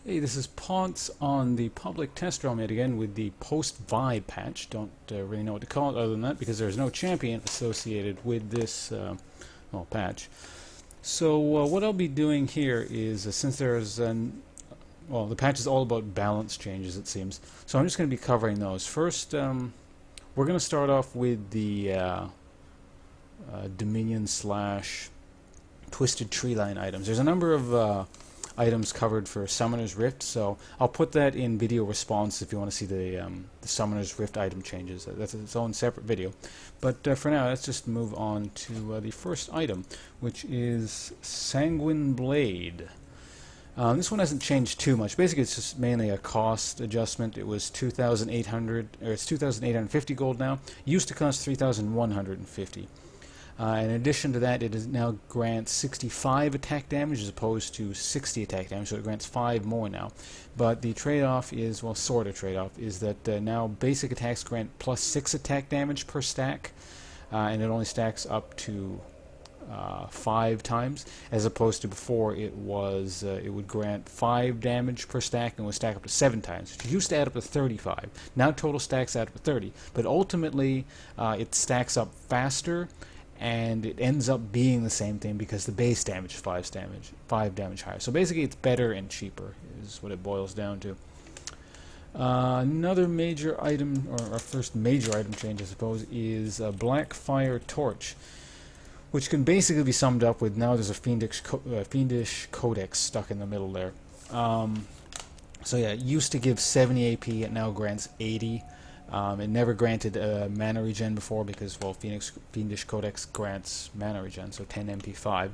Hey, this is Ponce on the public test realm yet again with the post-vibe patch. Don't really know what to call it other than that because there's no champion associated with this patch. So what I'll be doing here is, since there's the patch is all about balance changes, it seems. So I'm just going to be covering those. First, we're going to start off with the Dominion slash Twisted Treeline items. There's a number of items covered for Summoner's Rift, so I'll put that in video response if you want to see the Summoner's Rift item changes. That's its own separate video. But for now, let's just move on to the first item, which is Sanguine Blade. This one hasn't changed too much. Basically, it's just mainly a cost adjustment. It was 2,800, or it's 2,850 gold now. It used to cost 3,150. In addition to that, it now grants 65 attack damage as opposed to 60 attack damage, so it grants 5 more now. But the trade-off is, well, sort of trade-off, is that now basic attacks grant plus 6 attack damage per stack, and it only stacks up to 5 times, as opposed to before it was it would grant 5 damage per stack and would stack up to 7 times. It used to add up to 35. Now total stacks add up to 30, but ultimately it stacks up faster, and it ends up being the same thing because the base damage is 5 damage higher. So basically it's better and cheaper is what it boils down to. Another major item, or our first major item change I suppose, is a Black Fire Torch, which can basically be summed up with now there's a Fiendish Codex stuck in the middle there. So yeah, it used to give 70 AP, it now grants 80. It never granted mana regen before because, well, Fiendish Codex grants mana regen, so 10 MP5,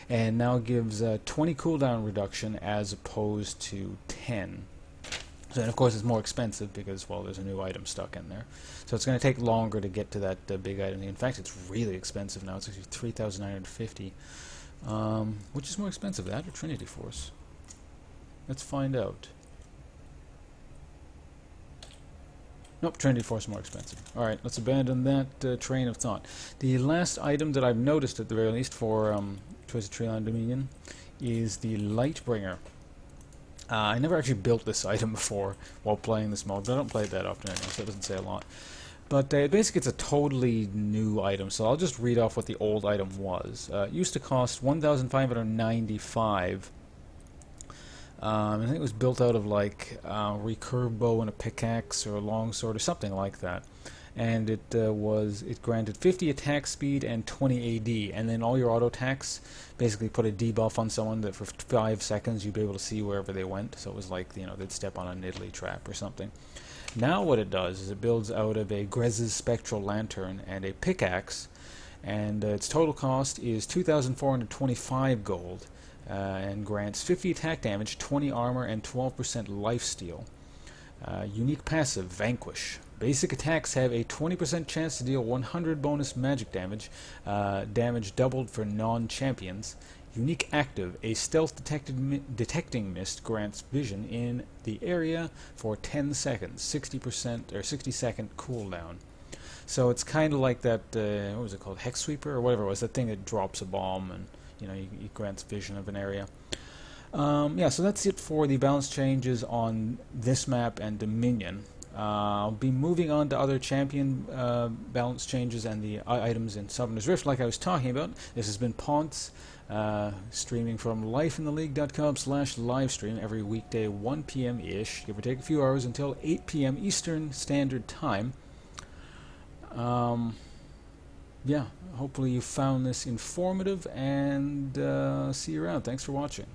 and now gives 20 cooldown reduction as opposed to 10. So, and of course, it's more expensive because, well, there's a new item stuck in there. So it's going to take longer to get to that big item. In fact, it's really expensive now. It's actually 3,950. Which is more expensive, that or Trinity Force? Let's find out. Nope, Trinity Force is more expensive. Alright, let's abandon that train of thought. The last item that I've noticed, at the very least, for Twisted Treeline Dominion is the Lightbringer. I never actually built this item before while playing this mode, but I don't play it that often anymore, so it doesn't say a lot. But basically it's a totally new item, so I'll just read off what the old item was. It used to cost 1,595. I think it was built out of like a recurve bow and a pickaxe or a longsword or something like that. And it granted 50 attack speed and 20 AD, and then all your auto attacks basically put a debuff on someone that for 5 seconds you'd be able to see wherever they went. So it was like, you know, they'd step on a niddly trap or something. Now what it does is it builds out of a Grez's Spectral Lantern and a pickaxe, and its total cost is 2,425 gold. And grants 50 attack damage, 20 armor, and 12% lifesteal. Unique passive, Vanquish. Basic attacks have a 20% chance to deal 100 bonus magic damage, damage doubled for non-champions. Unique active, a stealth detecting mist grants vision in the area for 10 seconds, 60% or 60-second cooldown. So it's kind of like that, what was it called, Hex Sweeper or whatever it was, that thing that drops a bomb and it grants vision of an area. Yeah, so that's it for the balance changes on this map and Dominion. I'll be moving on to other champion balance changes and the items in Summoner's Rift like I was talking about. This has been Ponce, streaming from lifeintheleague.com/livestream every weekday 1 p.m.-ish, give or take a few hours until 8 p.m. Eastern Standard Time. Yeah, hopefully you found this informative, and see you around. Thanks for watching.